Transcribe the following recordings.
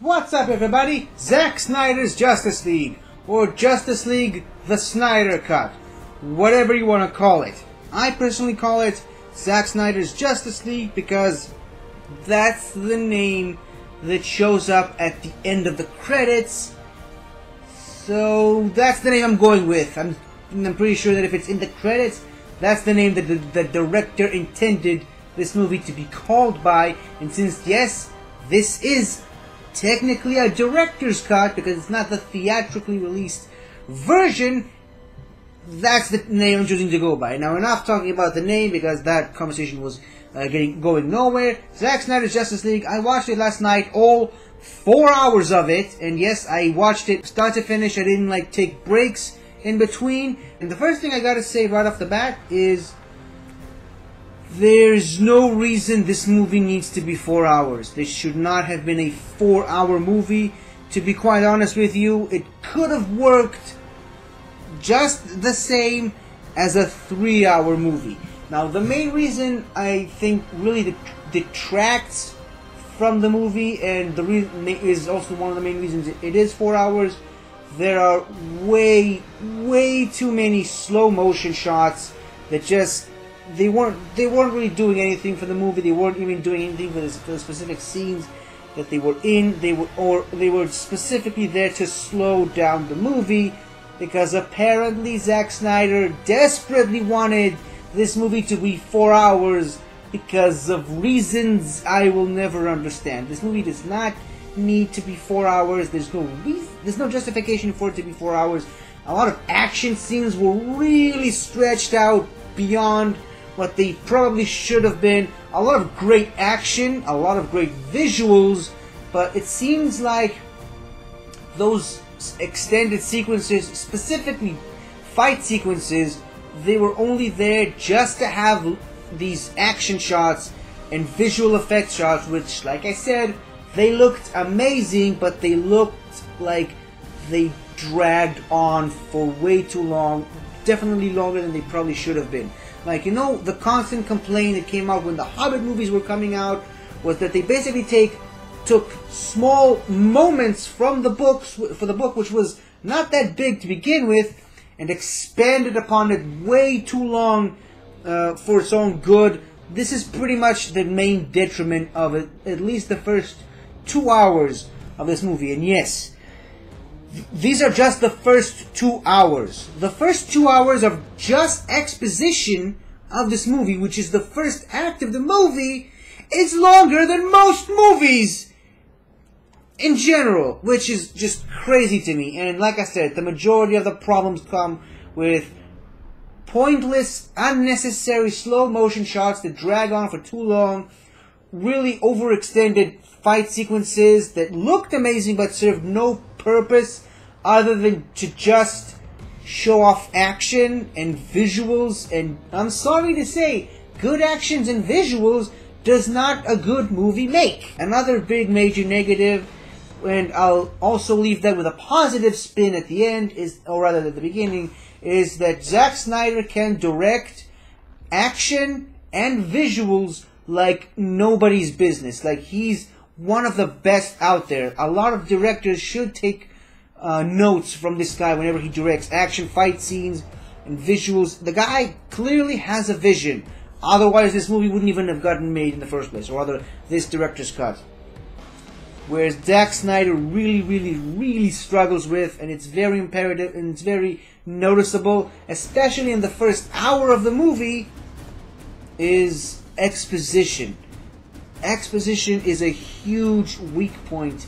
What's up, everybody? Zack Snyder's Justice League, or Justice League the Snyder Cut, whatever you want to call it. I personally call it Zack Snyder's Justice League because that's the name that shows up at the end of the credits. So that's the name I'm going with. I'm pretty sure that if it's in the credits, that's the name that the director intended this movie to be called by. And since, yes, this is technically a director's cut because it's not the theatrically released version, that's the name I'm choosing to go by. Now, enough talking about the name because that conversation was going nowhere. Zack Snyder's Justice League, I watched it last night, all 4 hours of it, and yes, I watched it start to finish. I didn't take breaks in between. And the first thing I gotta say right off the bat is there's no reason this movie needs to be 4 hours. This should not have been a 4-hour movie. To be quite honest with you, it could have worked just the same as a 3-hour movie. Now, the main reason I think really detracts from the movie, and the reason is also one of the main reasons it is 4 hours, there are way too many slow motion shots that just they weren't really doing anything for the movie. They weren't even doing anything for the specific scenes that they were in. They were specifically there to slow down the movie because apparently Zack Snyder desperately wanted this movie to be 4 hours because of reasons I will never understand. This movie does not need to be 4 hours. There's no justification for it to be 4 hours. A lot of action scenes were really stretched out beyond what they probably should have been. A lot of great action, a lot of great visuals, but it seems like those extended sequences, specifically fight sequences, they were only there just to have these action shots and visual effects shots, which, like I said, they looked amazing, but they looked like they dragged on for way too long, definitely longer than they probably should have been. Like, you know, the constant complaint that came out when the Hobbit movies were coming out was that they basically took small moments from the books, for the book, which was not that big to begin with, and expanded upon it way too long for its own good. This is pretty much the main detriment of it, at least the first 2 hours of this movie. And yes, these are just the first 2 hours. The first 2 hours of just exposition of this movie, which is the first act of the movie, is longer than most movies in general, which is just crazy to me. And like I said, the majority of the problems come with pointless, unnecessary slow motion shots that drag on for too long, really overextended fight sequences that looked amazing but served no purpose other than to just show off action and visuals. And I'm sorry to say, good actions and visuals does not a good movie make. Another big major negative, and I'll also leave that with a positive spin at the end, or rather at the beginning, is that Zack Snyder can direct action and visuals like nobody's business. Like, he's one of the best out there. A lot of directors should take notes from this guy whenever he directs action, fight scenes, and visuals. The guy clearly has a vision. Otherwise, this movie wouldn't even have gotten made in the first place, or rather, this director's cut. Whereas Zack Snyder really struggles with, and it's very imperative, and it's very noticeable, especially in the first hour of the movie, is exposition. Exposition is a huge weak point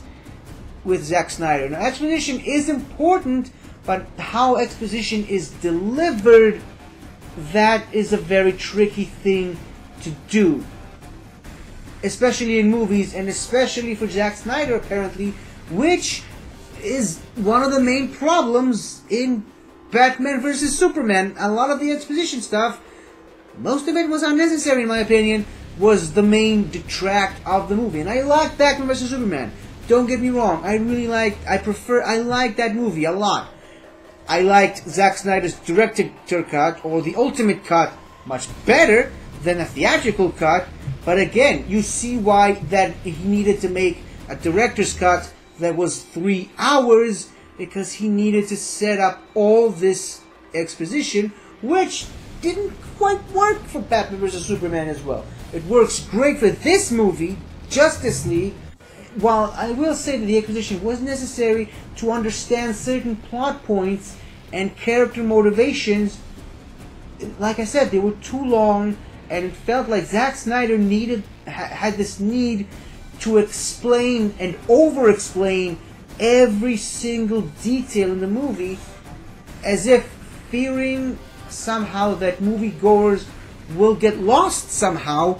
with Zack Snyder. Now, exposition is important, but how exposition is delivered, that is a very tricky thing to do. Especially in movies, and especially for Zack Snyder, apparently, which is one of the main problems in Batman vs. Superman. A lot of the exposition stuff, most of it was unnecessary in my opinion, was the main detract of the movie. And I like Batman vs. Superman. Don't get me wrong, I like that movie a lot. I liked Zack Snyder's director cut, or the ultimate cut, much better than a theatrical cut. But again, you see why that he needed to make a director's cut that was 3 hours because he needed to set up all this exposition, which didn't quite work for Batman vs. Superman as well. It works great for this movie, Justice League. While I will say that the exposition was necessary to understand certain plot points and character motivations, like I said, they were too long, and it felt like Zack Snyder had this need to explain and over-explain every single detail in the movie, as if fearing somehow that moviegoers will get lost somehow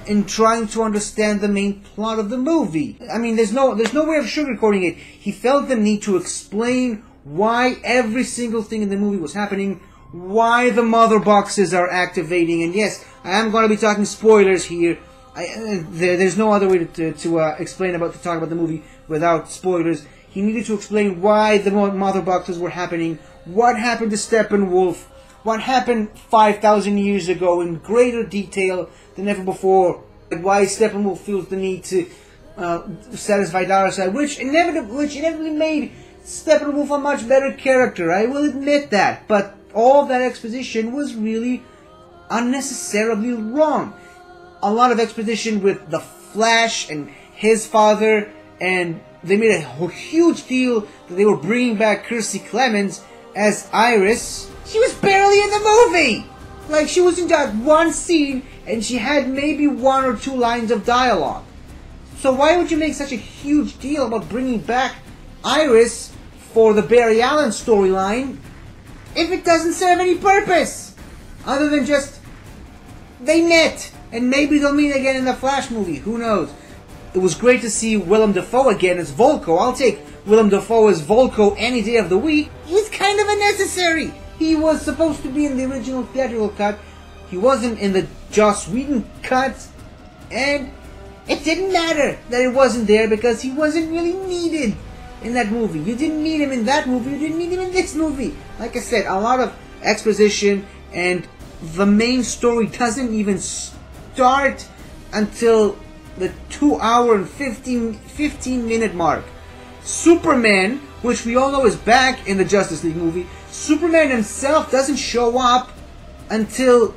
in trying to understand the main plot of the movie. I mean, there's no way of sugarcoating it. He felt the need to explain why every single thing in the movie was happening, why the mother boxes are activating, and yes, I am going to be talking spoilers here. There's no other way to talk about the movie without spoilers. He needed to explain why the mother boxes were happening, what happened to Steppenwolf, what happened 5,000 years ago in greater detail than ever before, and why Steppenwolf feels the need to satisfy Darkseid, which inevitably made Steppenwolf a much better character. I will admit that, but all that exposition was really unnecessarily wrong. A lot of exposition with the Flash and his father, and they made a huge deal that they were bringing back Kiersey Clemons as Iris. She was barely in the movie! Like, she was in that one scene, and she had maybe 1 or 2 lines of dialogue. So why would you make such a huge deal about bringing back Iris for the Barry Allen storyline if it doesn't serve any purpose? Other than just, they met, and maybe they'll meet again in the Flash movie, who knows. It was great to see Willem Dafoe again as Volko. I'll take Willem Dafoe as Volko any day of the week. He's kind of unnecessary. He was supposed to be in the original theatrical cut. He wasn't in the Joss Whedon cut. And it didn't matter that it wasn't there because he wasn't really needed in that movie. You didn't need him in that movie. You didn't need him in this movie. Like I said, a lot of exposition, and the main story doesn't even start until the 2-hour and 15-minute mark. Superman, which we all know is back in the Justice League movie, Superman himself doesn't show up until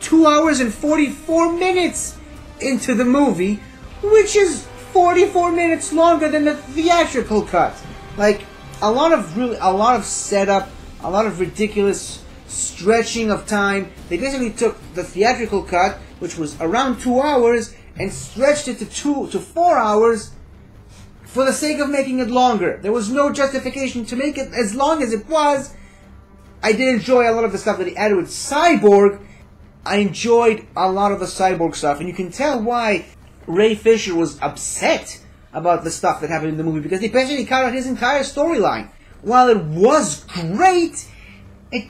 2 hours and 44 minutes into the movie, which is 44 minutes longer than the theatrical cut. Like, a lot of setup, a lot of ridiculous stretching of time. They basically took the theatrical cut, which was around 2 hours, and stretched it to 4 hours for the sake of making it longer. There was no justification to make it as long as it was. I did enjoy a lot of the stuff that he added with Cyborg. I enjoyed a lot of the Cyborg stuff, and you can tell why Ray Fisher was upset about the stuff that happened in the movie, because they basically cut out his entire storyline. While it was great, it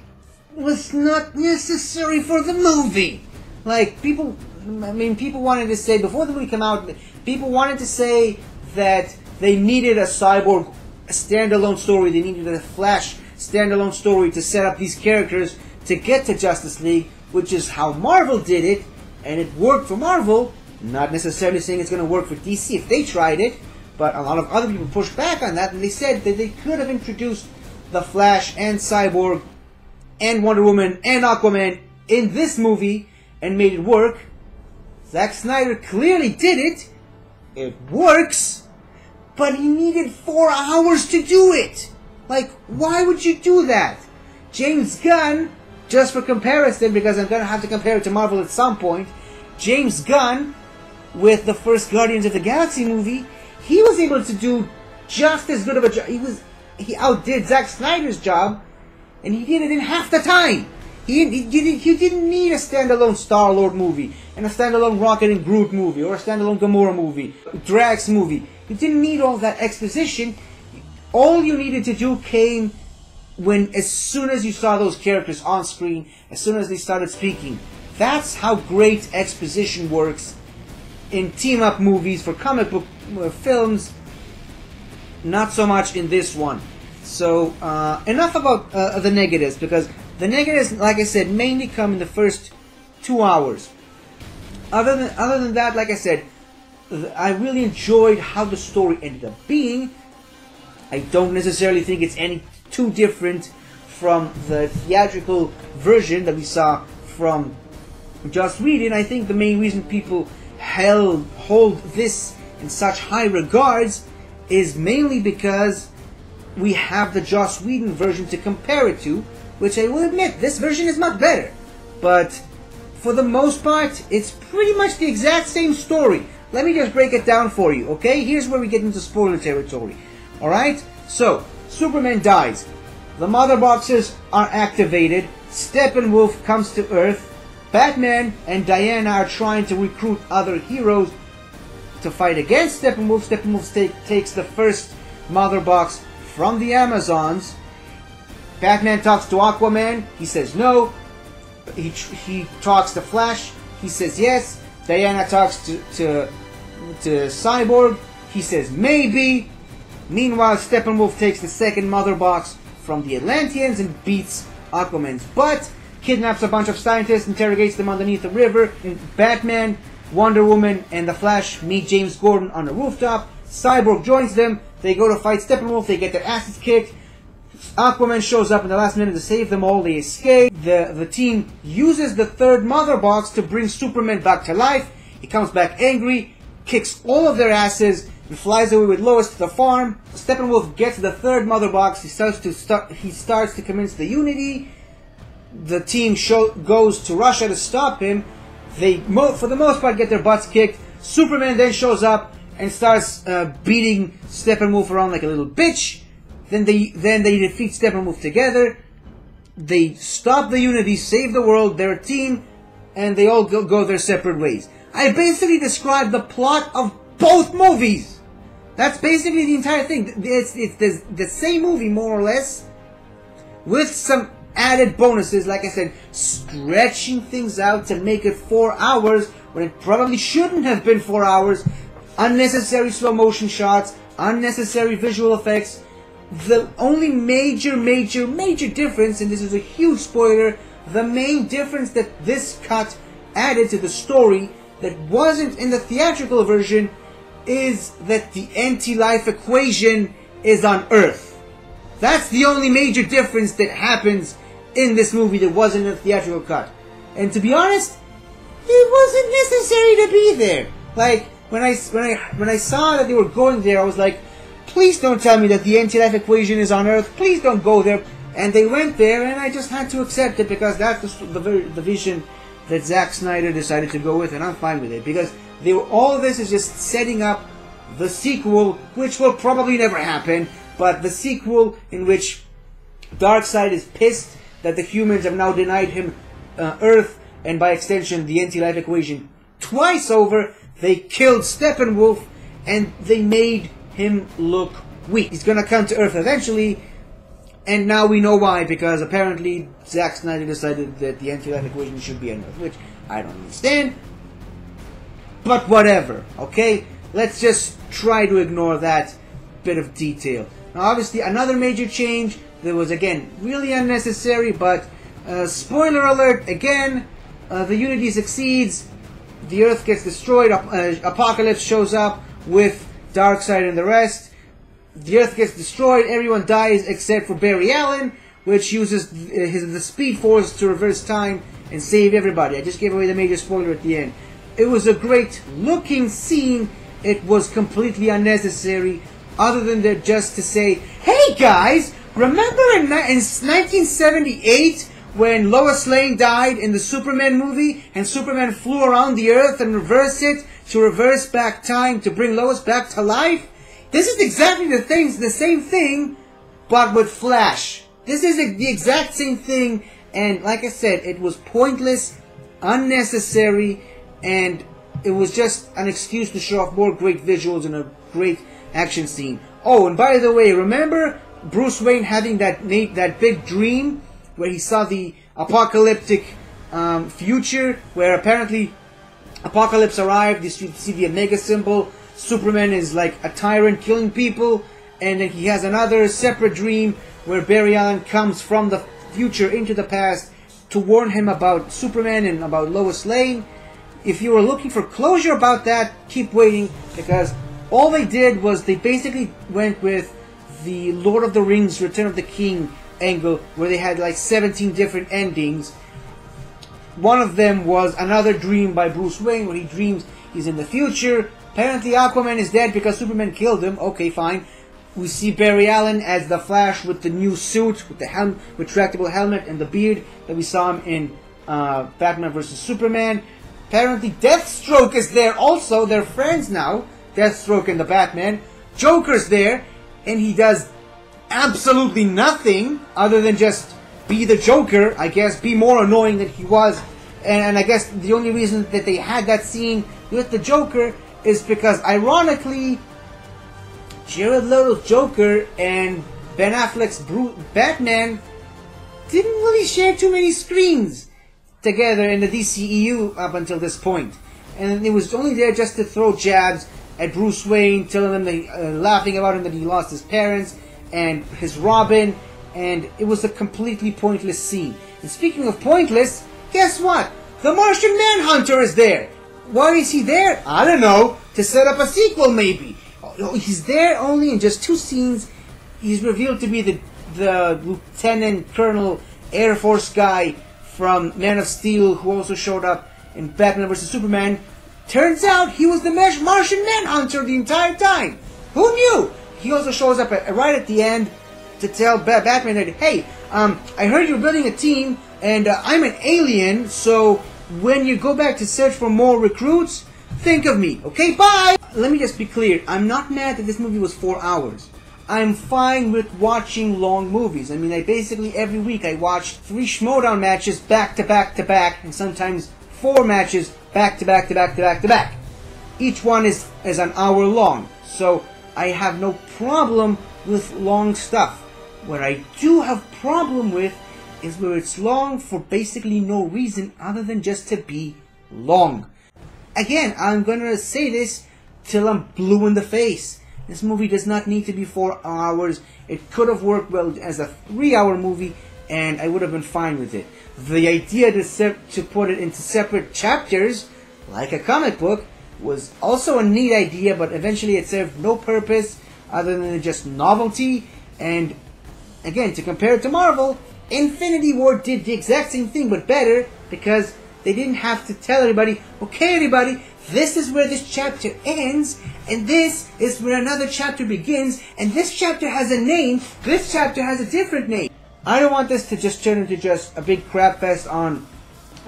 was not necessary for the movie. Like, people wanted to say, before the movie came out, people wanted to say that they needed a Cyborg standalone story, they needed a Flash standalone story to set up these characters to get to Justice League, which is how Marvel did it, and it worked for Marvel. Not necessarily saying it's going to work for DC if they tried it, but a lot of other people pushed back on that, and they said that they could have introduced the Flash and Cyborg and Wonder Woman and Aquaman in this movie and made it work. Zack Snyder clearly did it. It works, but he needed 4 hours to do it. Like, why would you do that? James Gunn, just for comparison, because I'm going to have to compare it to Marvel at some point, James Gunn, with the first Guardians of the Galaxy movie, he was able to do just as good of a job. He outdid Zack Snyder's job, and he did it in half the time. He didn't need a standalone Star-Lord movie, and a standalone Rocket and Groot movie, or a standalone Gamora movie, Drax movie. You didn't need all that exposition. All you needed to do came as soon as you saw those characters on screen, as soon as they started speaking. That's how great exposition works in team-up movies for comic book films. Not so much in this one. So, enough about the negatives, because the negatives, like I said, mainly come in the first 2 hours. Other than that, like I said, I really enjoyed how the story ended up being. I don't necessarily think it's any too different from the theatrical version that we saw from Joss Whedon. I think the main reason people hold this in such high regards is mainly because we have the Joss Whedon version to compare it to, which I will admit, this version is much better. But for the most part, it's pretty much the exact same story. Let me just break it down for you, okay? Here's where we get into spoiler territory. Alright? So, Superman dies. The mother boxes are activated. Steppenwolf comes to Earth. Batman and Diana are trying to recruit other heroes to fight against Steppenwolf. Steppenwolf takes the first mother box from the Amazons. Batman talks to Aquaman. He says no. He talks to Flash. He says yes. Diana talks to Cyborg. He says maybe. Meanwhile, Steppenwolf takes the second mother box from the Atlanteans and beats Aquaman's butt. Kidnaps a bunch of scientists, interrogates them underneath the river. And Batman, Wonder Woman, and the Flash meet James Gordon on a rooftop. Cyborg joins them. They go to fight Steppenwolf. They get their asses kicked. Aquaman shows up in the last minute to save them all. They escape. The team uses the third mother box to bring Superman back to life. He comes back angry, kicks all of their asses, and flies away with Lois to the farm. Steppenwolf gets the third mother box. He starts to convince the Unity. The team goes to Russia to stop him. They, for the most part, get their butts kicked. Superman then shows up and starts beating Steppenwolf around like a little bitch. Then they defeat Steppenwolf together. They stop the Unity, save the world. They're a team, and they all go their separate ways. I basically described the plot of both movies. That's basically the entire thing. It's the same movie, more or less, with some added bonuses, like I said, stretching things out to make it 4 hours when it probably shouldn't have been 4 hours. Unnecessary slow motion shots, unnecessary visual effects. The only major difference, and this is a huge spoiler, the main difference that this cut added to the story that wasn't in the theatrical version is that the anti-life equation is on Earth. That's the only major difference that happens in this movie that wasn't in the theatrical cut. And to be honest, it wasn't necessary to be there. Like, when I saw that they were going there, I was like, please don't tell me that the anti-life equation is on Earth. Please don't go there. And they went there, and I just had to accept it because that's the vision that Zack Snyder decided to go with, and I'm fine with it. Because all of this is just setting up the sequel, which will probably never happen, but the sequel in which Darkseid is pissed that the humans have now denied him Earth, and by extension the anti-life equation twice over. They killed Steppenwolf, and they made him look weak. He's gonna come to Earth eventually, and now we know why, because apparently Zack Snyder decided that the anti-life equation should be on Earth, which I don't understand. But whatever, okay? Let's just try to ignore that bit of detail. Now obviously another major change that was, again, really unnecessary, but spoiler alert, again, the Unity succeeds, the Earth gets destroyed, Apocalypse shows up with Darkseid and the rest. The Earth gets destroyed, everyone dies except for Barry Allen, which uses the Speed Force to reverse time and save everybody. I just gave away the major spoiler at the end. It was a great looking scene. It was completely unnecessary, other than that just to say, hey guys, remember in 1978 when Lois Lane died in the Superman movie and Superman flew around the Earth and reversed it to reverse back time to bring Lois back to life? This is exactly the same thing, but with Flash. This is the exact same thing, and like I said, it was pointless, unnecessary, and it was just an excuse to show off more great visuals and a great action scene. Oh, and by the way, remember Bruce Wayne having that big dream where he saw the apocalyptic future, where apparently Apocalypse arrived, you see the Omega symbol, Superman is like a tyrant killing people, and then he has another separate dream where Barry Allen comes from the future into the past to warn him about Superman and about Lois Lane. if you were looking for closure about that, keep waiting, because all they did was they basically went with the Lord of the Rings Return of the King angle, where they had like 17 different endings. One of them was another dream by Bruce Wayne, where he dreams he's in the future. Apparently Aquaman is dead because Superman killed him. Okay, fine. We see Barry Allen as the Flash with the new suit, with the retractable helmet and the beard that we saw him in Batman vs. Superman. Apparently Deathstroke is there also. They're friends now, Deathstroke and the Batman. Joker's there, and he does absolutely nothing other than just be the Joker, I guess, be more annoying than he was. And I guess the only reason that they had that scene with the Joker is because, ironically, Jared Leto's Joker and Ben Affleck's Batman didn't really share too many screens together in the DCEU up until this point. And it was only there just to throw jabs at Bruce Wayne, telling him, laughing about him that he lost his parents and his Robin, and it was a completely pointless scene. And speaking of pointless, guess what? The Martian Manhunter is there! Why is he there? I don't know. To set up a sequel, maybe. He's there only in just 2 scenes. He's revealed to be the Lieutenant Colonel Air Force guy from Man of Steel, who also showed up in Batman vs. Superman. Turns out he was the Martian Manhunter the entire time. Who knew? He also shows up right at the end to tell Batman that, hey, I heard you're building a team, and I'm an alien, so when you go back to search for more recruits, think of me. Okay, bye! Let me just be clear. I'm not mad that this movie was 4 hours. I'm fine with watching long movies. I mean, basically every week I watch 3 Schmoedown matches back to back to back, and sometimes 4 matches back to back to back to back to back. Each one is an hour long, so I have no problem with long stuff. What I do have problem with is where it's long for basically no reason other than just to be long. Again, I'm gonna say this till I'm blue in the face. This movie does not need to be 4 hours. It could have worked well as a 3-hour movie, and I would have been fine with it. The idea to put it into separate chapters, like a comic book, was also a neat idea, but eventually it served no purpose other than just novelty. And again, to compare it to Marvel, Infinity War did the exact same thing, but better, because they didn't have to tell everybody, okay everybody, this is where this chapter ends, and this is where another chapter begins, and this chapter has a name, this chapter has a different name. I don't want this to just turn into just a big crap fest on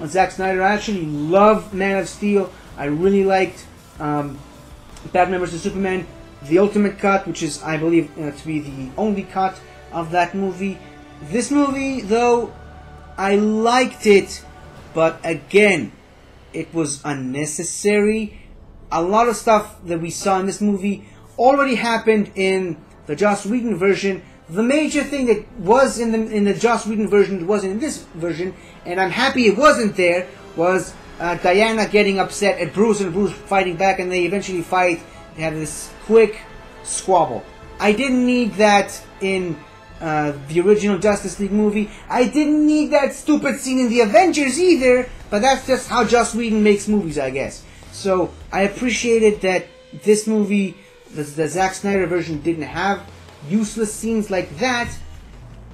Zack Snyder. I actually love Man of Steel. I really liked Batman vs. Superman, the ultimate cut, which is, I believe, to be the only cut of that movie. This movie, though, I liked it, but again, it was unnecessary. A lot of stuff that we saw in this movie already happened in the Joss Whedon version. The major thing that was in the Joss Whedon version that wasn't in this version, and I'm happy it wasn't there, was Diana getting upset at Bruce and Bruce fighting back, and they eventually fight. They have this quick squabble. I didn't need that in the original Justice League movie. I didn't need that stupid scene in the Avengers either, but that's just how Joss Whedon makes movies, I guess. So I appreciated that this movie, the Zack Snyder version, didn't have useless scenes like that.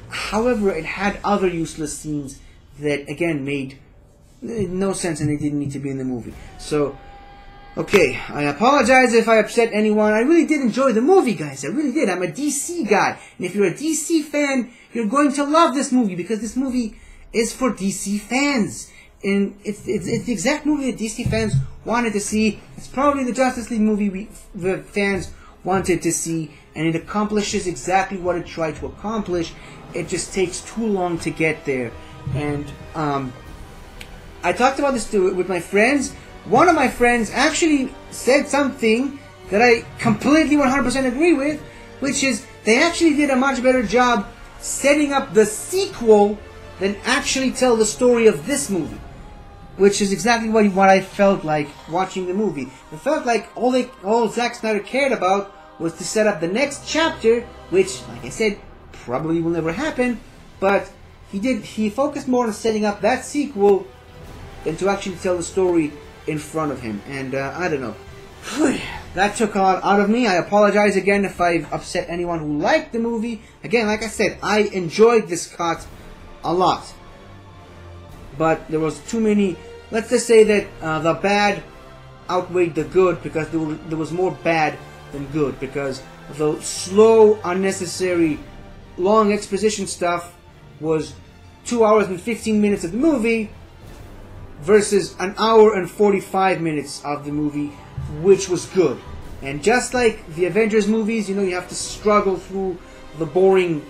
However, it had other useless scenes that, again, made no sense and they didn't need to be in the movie. So, okay, I apologize if I upset anyone. I really did enjoy the movie, guys. I really did. I'm a DC guy. And if you're a DC fan, you're going to love this movie, because this movie is for DC fans. And it's the exact movie that DC fans wanted to see. It's probably the Justice League movie the fans wanted to see, and it accomplishes exactly what it tried to accomplish. It just takes too long to get there. And I talked about this with my friends. One of my friends actually said something that I completely 100% agree with, which is they actually did a much better job setting up the sequel than actually tell the story of this movie. Which is exactly what I felt like watching the movie. It felt like all Zack Snyder cared about was to set up the next chapter, which, like I said, probably will never happen, but he focused more on setting up that sequel than to actually tell the story in front of him. And I don't know. That took a lot out of me. I apologize again if I've upset anyone who liked the movie. Again, like I said, I enjoyed this cut a lot. But there was too many... Let's just say that the bad outweighed the good, because there was more bad than good. Because the slow, unnecessary, long exposition stuff was 2 hours and 15 minutes of the movie versus an hour and 45 minutes of the movie, which was good. And just like the Avengers movies, you know, you have to struggle through the boring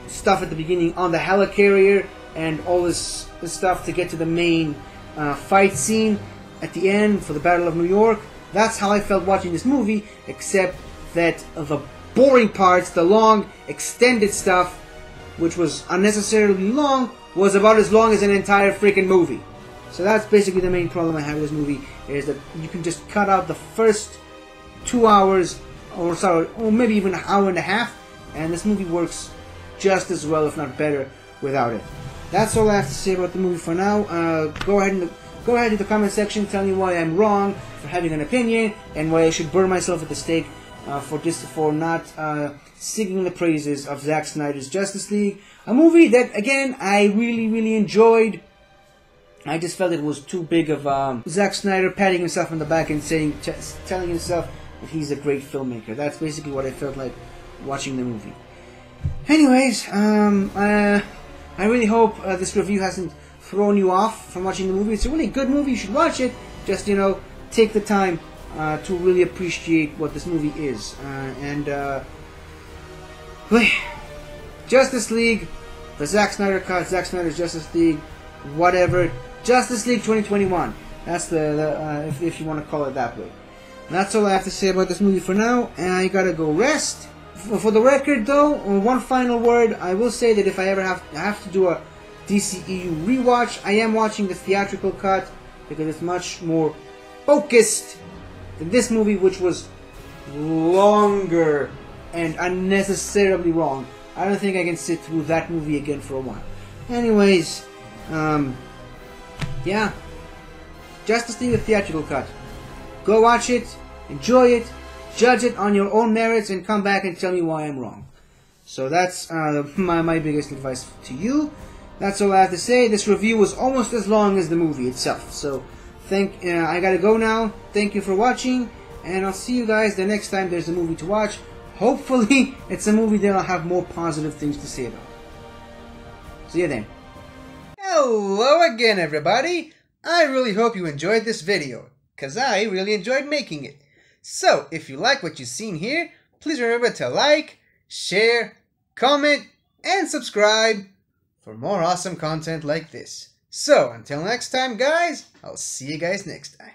stuff at the beginning on the helicarrier and all this stuff to get to the main fight scene at the end for the Battle of New York. That's how I felt watching this movie, except that the boring parts, the long, extended stuff, which was unnecessarily long, was about as long as an entire freaking movie. So that's basically the main problem I have with this movie, is that you can just cut out the first 2 hours, or maybe even an hour and a half, and this movie works just as well, if not better, without it. That's all I have to say about the movie for now. Go ahead in the comment section, tell me why I'm wrong for having an opinion, and why I should burn myself at the stake for not singing the praises of Zack Snyder's Justice League. A movie that, again, I really enjoyed. I just felt it was too big of Zack Snyder patting himself on the back and telling himself that he's a great filmmaker. That's basically what I felt like watching the movie. Anyways, I really hope this review hasn't thrown you off from watching the movie. It's a really good movie. You should watch it. Just, you know, take the time to really appreciate what this movie is. Justice League, the Zack Snyder cut, Zack Snyder's Justice League, whatever. Justice League 2021. That's the if you want to call it that way. And that's all I have to say about this movie for now. And I gotta go rest. For the record, though, one final word. I will say that if I ever have to do a DCEU rewatch, I am watching the theatrical cut because it's much more focused than this movie, which was longer and unnecessarily wrong. I don't think I can sit through that movie again for a while. Anyways, yeah, Justice League, the theatrical cut. Go watch it, enjoy it, judge it on your own merits, and come back and tell me why I'm wrong. So that's my biggest advice to you. That's all I have to say. This review was almost as long as the movie itself. So I gotta go now. Thank you for watching, and I'll see you guys the next time there's a movie to watch. Hopefully, it's a movie that I'll have more positive things to say about. See you then. Hello again, everybody! I really hope you enjoyed this video, because I really enjoyed making it. So, if you like what you've seen here, please remember to like, share, comment, and subscribe for more awesome content like this. So, until next time, guys, I'll see you guys next time.